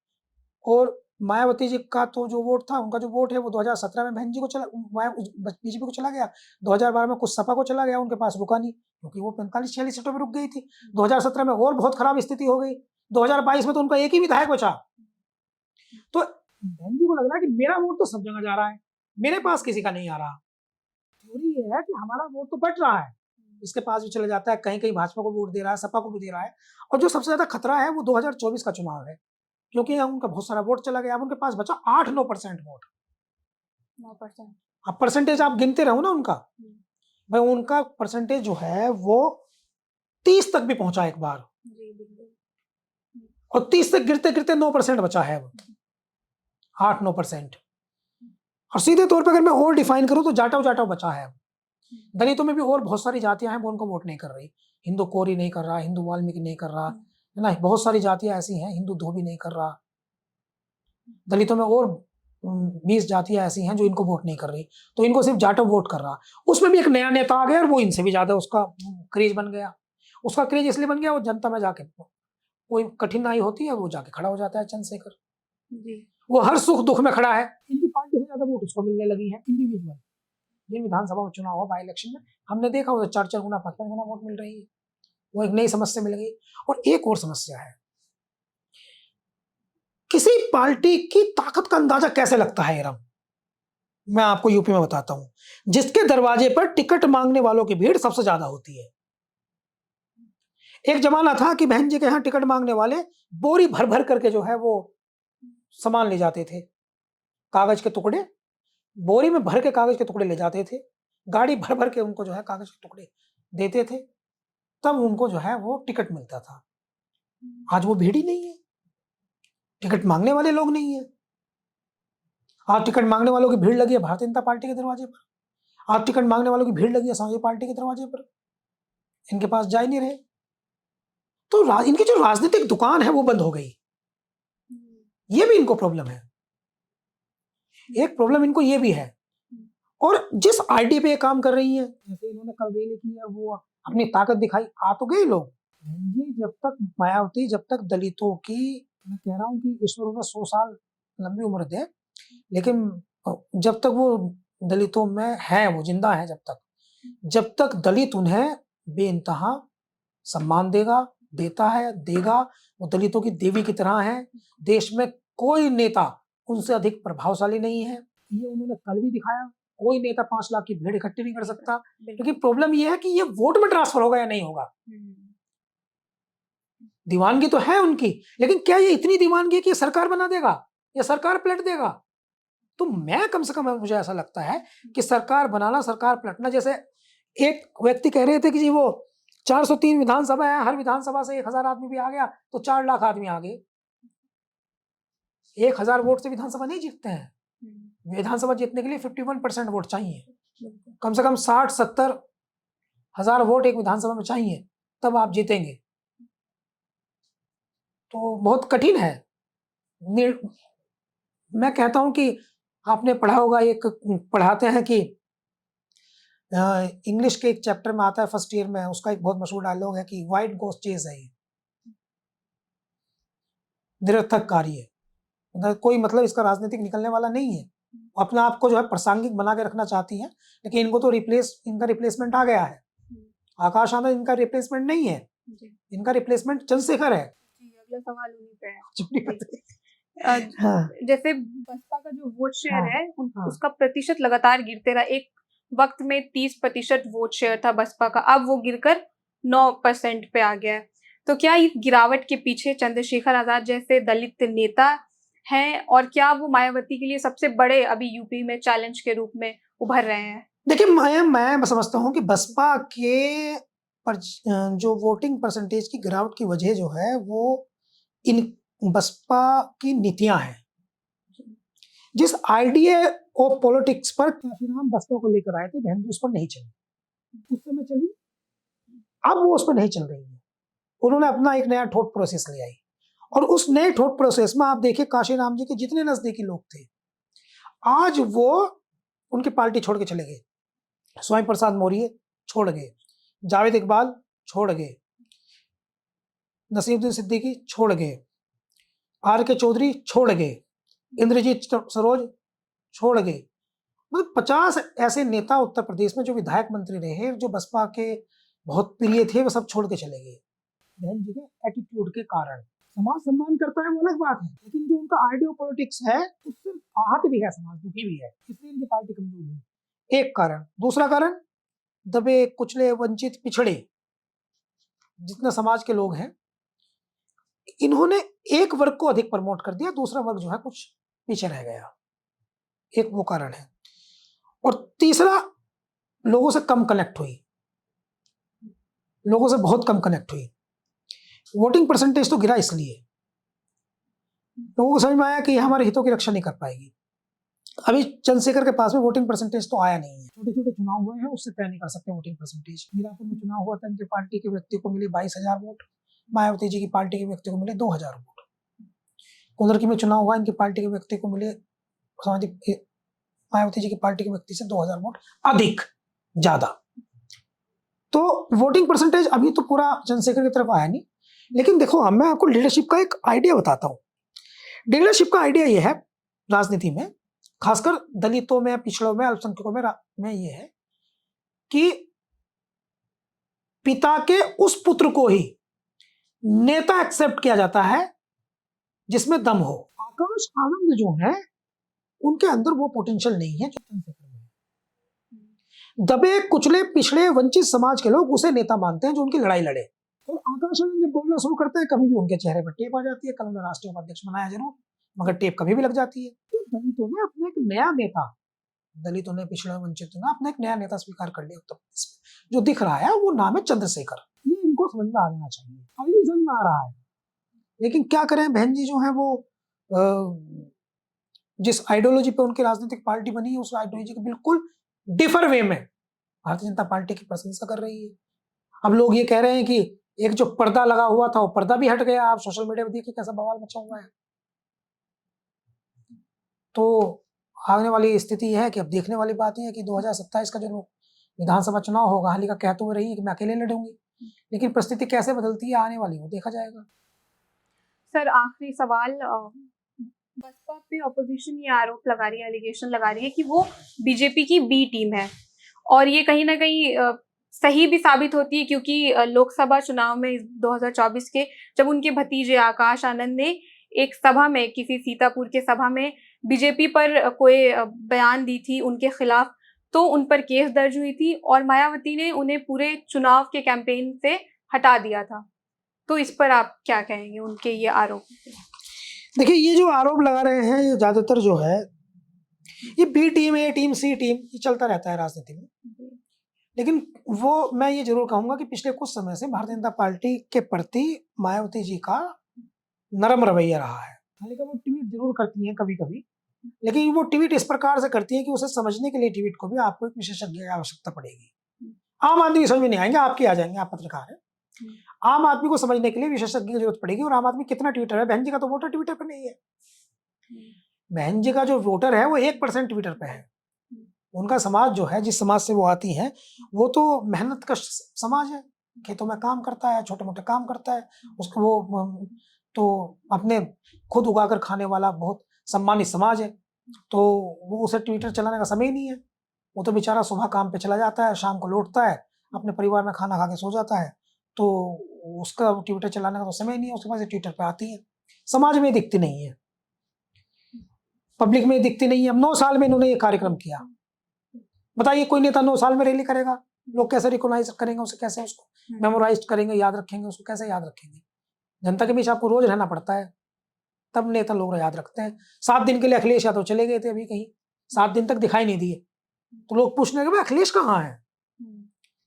और मायावती जी का तो जो वोट था, उनका जो वोट है वो 2017 में बहन जी को चला, बीजेपी को चला गया, 2012 में कुछ सपा को चला गया, उनके पास रुका नहीं क्योंकि वो 45-46 सीटों पे रुक गई थी। 2017 में और बहुत खराब स्थिति हो गई, 2022 में तो उनका एक ही विधायक बचा। तो बहन जी को लग रहा है कि मेरा वोट तो सब जगह जा रहा है, मेरे पास किसी का नहीं आ रहा। थ्योरी ये है कि हमारा वोट तो बट रहा है, इसके पास भी चला जाता है, कहीं कहीं भाजपा को वोट दे रहा है, सपा को भी दे रहा है। और जो सबसे ज्यादा खतरा है वो 2024 का चुनाव है, क्योंकि उनका बहुत सारा वोट चला गया, अब उनके पास बचा 8-9% वोट। 9%। अब परसेंटेज आप गिनते रहो ना उनका, भाई उनका परसेंटेज जो है वो 30 तक भी पहुंचा एक बार, और 30 तक गिरते गिरते 9% बचा है, 8-9%। और सीधे तौर पर अगर मैं और डिफाइन करूं तो जाटव जाटव बचा है। दलितों में भी और बहुत सारी जातियां हैं वो उनको वोट नहीं कर रही, हिंदू कोरी नहीं कर रहा, हिंदू वाल्मीकि नहीं कर रहा, है ना, बहुत सारी जातियां ऐसी हैं, हिंदू धोबी नहीं कर रहा। दलितों में और 20 जातियां ऐसी हैं जो इनको वोट नहीं कर रही, तो इनको सिर्फ जाटव वोट कर रहा। उसमें भी एक नया नेता आ गया और वो इनसे भी ज्यादा उसका क्रेज बन गया। उसका क्रेज इसलिए बन गया, वो जनता में जाके कोई कठिनाई होती है वो जाके खड़ा हो जाता है। चंद्रशेखर वो हर सुख दुख में खड़ा है, इनकी पार्टी से ज्यादा वोट उसको मिलने लगी है। इंडिविजुअल जिन विधानसभा में चुनाव हो, बाई इलेक्शन में हमने देखा वो 4-4 गुना 5-5 गुना वोट मिल रही है, वो एक नई समस्या मिल गई। और एक और समस्या है, किसी पार्टी की ताकत का अंदाजा कैसे लगता है एरम, मैं आपको यूपी में बताता हूं, जिसके दरवाजे पर टिकट मांगने वालों की भीड़ सबसे ज्यादा होती है। एक जमाना था कि बहन जी के यहां टिकट मांगने वाले बोरी भर भर करके जो है वो सामान ले जाते थे, कागज के टुकड़े, बोरी में भर के कागज के टुकड़े ले जाते थे, गाड़ी भर भर के उनको जो है कागज के टुकड़े देते थे, तब उनको जो है वो टिकट मिलता था। आज वो भीड़ ही नहीं है, टिकट मांगने वाले लोग नहीं है। आज टिकट मांगने वालों की भीड़ लगी है भारतीय जनता पार्टी के दरवाजे पर, आज टिकट मांगने वालों की भीड़ लगी है समाजवादी पार्टी के दरवाजे पर, इनके पास जा ही नहीं रहे। तो इनकी जो राजनीतिक दुकान है वो बंद हो गई, ये भी इनको प्रॉब्लम है। एक प्रॉब्लम इनको ये भी है। और जिस आईडी पे ये काम कर रही है, जैसे इन्होंने कल रैली की है, वो अपनी ताकत दिखाई, आ तो गए लोग। जब तक मायावती, जब तक दलितों की, मैं कह रहा हूँ कि ईश्वर उन्हें 100 साल लंबी उम्र दे, लेकिन जब तक वो दलितों में है, वो जिंदा है, जब तक दलित उन्हें बेइंतहा सम्मान देता है, देगा। वो दलितों की देवी की तरह है। देश में कोई नेता उनसे अधिक प्रभावशाली नहीं है, ये उन्होंने कल भी दिखाया। कोई नेता 5 लाख की भीड़ इकट्ठी नहीं कर सकता, लेकिन प्रॉब्लम ये है कि ये वोट में ट्रांसफर होगा या नहीं होगा। दीवानगी तो है उनकी, लेकिन क्या ये इतनी दीवानगी है कि सरकार बना देगा या सरकार पलट देगा? तो मैं कम से कम, मुझे ऐसा लगता है कि सरकार बनाना, सरकार पलटना, जैसे एक व्यक्ति कह रहे थे कि जी वो 403 विधानसभा है, हर विधानसभा से 1000 आदमी भी आ गया तो 4 लाख आदमी आ गए। 1000 वोट से विधानसभा नहीं जीतते हैं। विधानसभा जीतने के लिए 51% वोट चाहिए, कम से कम 60-70 हजार वोट एक विधानसभा में चाहिए, तब आप जीतेंगे। तो बहुत कठिन है। मैं कहता हूं कि आपने पढ़ा होगा, एक पढ़ाते हैं कि इंग्लिश के एक चैप्टर में आता है फर्स्ट ईयर में, उसका एक बहुत मशहूर डायलॉग है कि व्हाइट गोस्ट चेज है, ये निरर्थक कार्य है, कोई मतलब इसका राजनीतिक निकलने वाला नहीं है। अपने आप को जो है प्रासंगिक बना के रखना चाहती है, लेकिन इनको तो इनका रिप्लेसमेंट आ गया है। आकाश आनंद इनका रिप्लेसमेंट नहीं है, इनका रिप्लेसमेंट चंद्रशेखर है। अगला सवाल उन्हीं पे है। जैसे बसपा का जो वोट शेयर है, उसका प्रतिशत लगातार गिरते रहा। एक वक्त में 30% वोट शेयर था बसपा का, अब वो गिरकर 9% पे आ गया है। तो क्या इस गिरावट के पीछे चंद्रशेखर आजाद जैसे दलित नेता हैं, और क्या वो मायावती के लिए सबसे बड़े अभी यूपी में चैलेंज के रूप में उभर रहे हैं? देखिए, मैं समझता हूँ कि बसपा के जो वोटिंग परसेंटेज की गिरावट की वजह जो है वो इन बसपा की नीतियां हैं। जिस आइडिया ऑफ पॉलिटिक्स पर काशीराम बसपा को लेकर आए थे, बहन जी उस पर नहीं चली, उस समय चली, अब वो उस पर नहीं चल रही है। उन्होंने अपना एक नया थॉट प्रोसेस ले आई, और उस नए थॉट प्रोसेस में आप देखिए काशीराम जी के जितने नजदीकी लोग थे, आज वो उनकी पार्टी छोड़ के चले गए। स्वामी प्रसाद मौर्य छोड़ गए, जावेद इकबाल छोड़ गए, नसीरुद्दीन सिद्दीकी छोड़ गए, आर के चौधरी छोड़ गए, इंद्रजीत सरोज छोड़ गए। मतलब 50 ऐसे नेता उत्तर प्रदेश में जो विधायक मंत्री रहे, जो बसपा के बहुत प्रिय थे, वो सब छोड़ के चले गए बहन जी के एटीट्यूड के कारण। समाज सम्मान करता है वो अलग बात है, लेकिन जो उनका आइडियो पॉलिटिक्स है उससे आहत भी है, समाज दुखी भी है, इसलिए इनकी पार्टी कमजोर हुई। एक कारण। दूसरा कारण, दबे कुचले वंचित पिछड़े जितने समाज के लोग हैं, इन्होंने एक वर्ग को अधिक प्रमोट कर दिया, दूसरा वर्ग जो है कुछ पीछे रह गया। एक वो कारण है। और तीसरा, लोगों से कम कनेक्ट हुई, लोगों से बहुत कम कनेक्ट हुई। वोटिंग परसेंटेज तो गिरा इसलिए लोगों को समझ में आया कि हमारे हितों की रक्षा नहीं कर पाएगी। अभी चंद्रशेखर के पास में वोटिंग परसेंटेज तो आया नहीं है, छोटे छोटे चुनाव हुए हैं, उससे तय नहीं कर सकते वोटिंग परसेंटेज। मीरापुर में चुनाव हुआ था, इनकी पार्टी के व्यक्ति को मिले 22,000 वोट, मायावती जी की पार्टी के व्यक्ति को मिले 2,000 वोट। कुंदरकी में चुनाव हुआ, इनकी पार्टी के व्यक्ति को मिले, मायावती जी की पार्टी के व्यक्ति से 2,000 वोट अधिक ज्यादा। तो वोटिंग परसेंटेज अभी तो पूरा चंद्रशेखर की तरफ आया नहीं। लेकिन देखो, मैं आपको लीडरशिप का एक आइडिया बताता हूँ। लीडरशिप का आइडिया यह है राजनीति में, खासकर दलितों में, पिछड़ों में, अल्पसंख्यकों में यह है कि पिता के उस पुत्र को ही नेता एक्सेप्ट किया जाता है जिसमें दम हो। आकाश आनंद जो है, उनके अंदर वो पोटेंशियल नहीं है जो चंद्रशेखर में है। दबे कुचले पिछड़े वंचित समाज के लोग उसे नेता मानते हैं जो उनकी लड़ाई लड़े। और आकाश आनंद जब बोलना शुरू करते हैं, कभी भी उनके चेहरे पर टेप आ जाती है। कल उन्हें राष्ट्रीय उपाध्यक्ष बनाया जरूर, मगर टेप कभी भी लग जाती है। तो दलितों ने अपना एक नया नेता, दलितों ने, पिछड़े वंचितों ने अपना एक नया नेता स्वीकार कर लिया उत्तर प्रदेश में, जो दिख रहा है वो नाम है चंद्रशेखर। ये इनको समझ में आ जाना चाहिए, अभी भी समझ में आ रहा है। लेकिन क्या करें, बहन जी जो है वो जिस आइडियोलॉजी पे उनकी राजनीतिक पार्टी बनी है, उस आइडियोलॉजी के बिल्कुल डिफर वे में भारतीय जनता पार्टी की प्रशंसा कर रही है। अब लोग ये कह रहे हैं कि एक जो पर्दा लगा हुआ था वो पर्दा भी हट गया। आप सोशल मीडिया पे देखिए कैसा बवाल मचा हुआ है। तो आने वाली स्थिति यह है कि अब देखने वाली बात यह है कि 2027 का जो विधानसभा चुनाव होगा, हाल ही का कहते हुए रही है कि मैं अकेले लड़ूंगी, लेकिन परिस्थिति कैसे बदलती है आने वाली, वो देखा जाएगा। सर, आखिरी सवाल, बसपा पे ऑपोजिशन ये आरोप लगा रही है, एलिगेशन लगा रही है कि वो बीजेपी की बी टीम है, और ये कहीं ना कहीं सही भी साबित होती है, क्योंकि लोकसभा चुनाव में 2024 के जब उनके भतीजे आकाश आनंद ने एक सभा में, किसी सीतापुर के सभा में बीजेपी पर कोई बयान दी थी उनके खिलाफ, तो उन पर केस दर्ज हुई थी और मायावती ने उन्हें पूरे चुनाव के कैंपेन से हटा दिया था। तो इस पर आप क्या कहेंगे, उनके ये आरोप? देखिए, ये जो आरोप लगा रहे हैं, ये ज्यादातर जो है ये बी टीम, ए टीम, सी टीम, ये चलता रहता है राजनीति में। लेकिन वो मैं ये जरूर कहूंगा कि पिछले कुछ समय से भारतीय जनता पार्टी के प्रति मायावती जी का नरम रवैया रहा है। हालांकि वो ट्वीट जरूर करती हैं कभी कभी, लेकिन वो ट्वीट इस प्रकार से करती है कि उसे समझने के लिए ट्वीट को भी आपको एक विशेषज्ञ की आवश्यकता पड़ेगी। आम आदमी समझ में नहीं आएंगे, आपके आ जाएंगे, आप पत्रकार हैं। आम आदमी को समझने के लिए विशेषज्ञ की जरूरत पड़ेगी। और आम आदमी कितना ट्विटर है, बहन जी का तो वोटर ट्विटर पर नहीं है। बहन जी का जो वोटर है वो 1% ट्विटर पे है। उनका समाज जो है, जिस समाज से वो आती हैं, वो तो मेहनत का समाज है, खेतों में काम करता है, छोटे मोटे काम करता है, उसको वो तो अपने खुद उगाकर खाने वाला बहुत सम्मानित समाज है। तो वो उसे ट्विटर चलाने का समय ही नहीं है। वो तो बेचारा सुबह काम पे चला जाता है, शाम को लौटता है, अपने परिवार में खाना खा के सो जाता है, तो उसका ट्विटर चलाने का तो समय नहीं है। उसके पास ट्विटर पे आती है, समाज में दिखती नहीं है, पब्लिक में दिखती नहीं है। अब 9 साल में इन्होंने ये कार्यक्रम किया। बताइए, कोई नेता 9 साल में रैली करेगा, लोग कैसे रिकॉग्नाइज करेंगे उसे, कैसे उसको मेमोराइज करेंगे, याद रखेंगे उसको, कैसे याद रखेंगे? जनता के बीच आपको रोज रहना पड़ता है, तब नेता लोग याद रखते हैं। 7 दिन के लिए अखिलेश यादव चले गए थे अभी कहीं, 7 दिन तक दिखाई नहीं दिए, तो लोग पूछने लगे अखिलेश कहाँ है?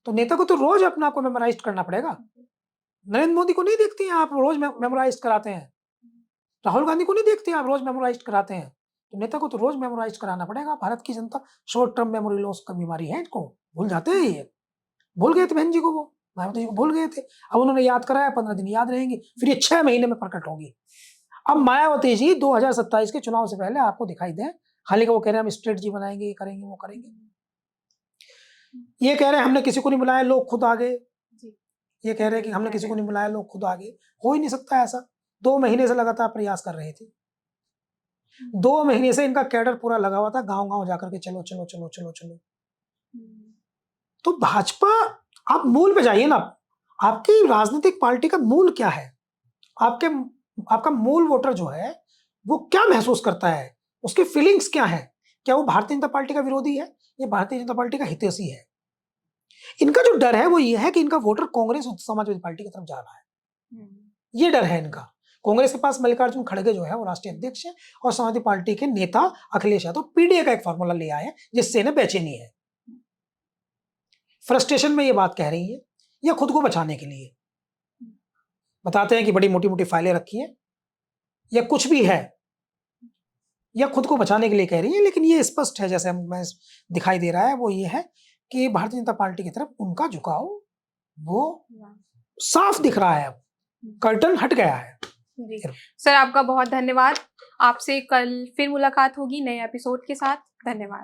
तो नेता को तो रोज अपना को मेमोराइज करना पड़ेगा। नरेंद्र मोदी को नहीं देखती हैं आप, रोज मेमोराइज कराते हैं। राहुल गांधी को नहीं देखते हैं आप, रोज मेमोराइज कराते हैं। तो नेता को तो रोज मेमोराइज कराना पड़ेगा। भारत की जनता शॉर्ट टर्म मेमोरी लॉस का बीमारी है, इनको भूल जाते हैं। ये भूल गए थे बहन जी को, वो मायावती जी को भूल गए थे। अब उन्होंने याद कराया, 15 दिन याद रहेंगे, फिर ये 6 महीने में प्रकट होगी। अब मायावती जी 2027 के चुनाव से पहले आपको दिखाई दें। हालांकि वो कह रहे हैं हम स्ट्रेटजी बनाएंगे, ये करेंगे, वो करेंगे। ये कह रहे हैं हमने किसी को नहीं बुलाया, लोग खुद आ गए। ये कह रहे हैं कि हमने किसी को नहीं बुलाया, लोग खुद आ गए। हो ही नहीं सकता ऐसा। 2 महीने से लगातार प्रयास कर रहे थे। 2 महीने से इनका कैडर पूरा लगा हुआ था, गांव-गांव जाकर के चलो, चलो, चलो, चलो, चलो। तो भाजपा, आप मूल पे जाइए ना। आपकी राजनीतिक पार्टी का मूल क्या है? आपके आपका मूल वोटर जो है, वो क्या महसूस करता है? उसकी फीलिंग्स क्या है? क्या वो भारतीय जनता पार्टी का विरोधी है या भारतीय जनता पार्टी का हितैषी है? इनका जो डर है वो ये है कि इनका वोटर कांग्रेस और समाजवादी पार्टी की तरफ जा रहा है। ये डर है इनका। कांग्रेस के पास मल्लिकार्जुन खड़गे जो है वो राष्ट्रीय अध्यक्ष है और समाजवादी पार्टी के नेता अखिलेश यादव पीडीए का एक फॉर्मूला ले आए हैं जिससे इन्हें बेचैनी है। फ्रस्ट्रेशन में ये बात कह रही है या खुद को बचाने के लिए बताते हैं कि बड़ी मोटी मोटी फाइलें रखी हैं या कुछ भी है, या खुद को बचाने के लिए कह रही है। लेकिन ये स्पष्ट है, जैसे हमें दिखाई दे रहा है, वो ये है कि भारतीय जनता पार्टी की तरफ उनका झुकाव वो साफ दिख रहा है। अब कर्टन हट गया है। जी सर, आपका बहुत धन्यवाद। आपसे कल फिर मुलाकात होगी नए एपिसोड के साथ। धन्यवाद।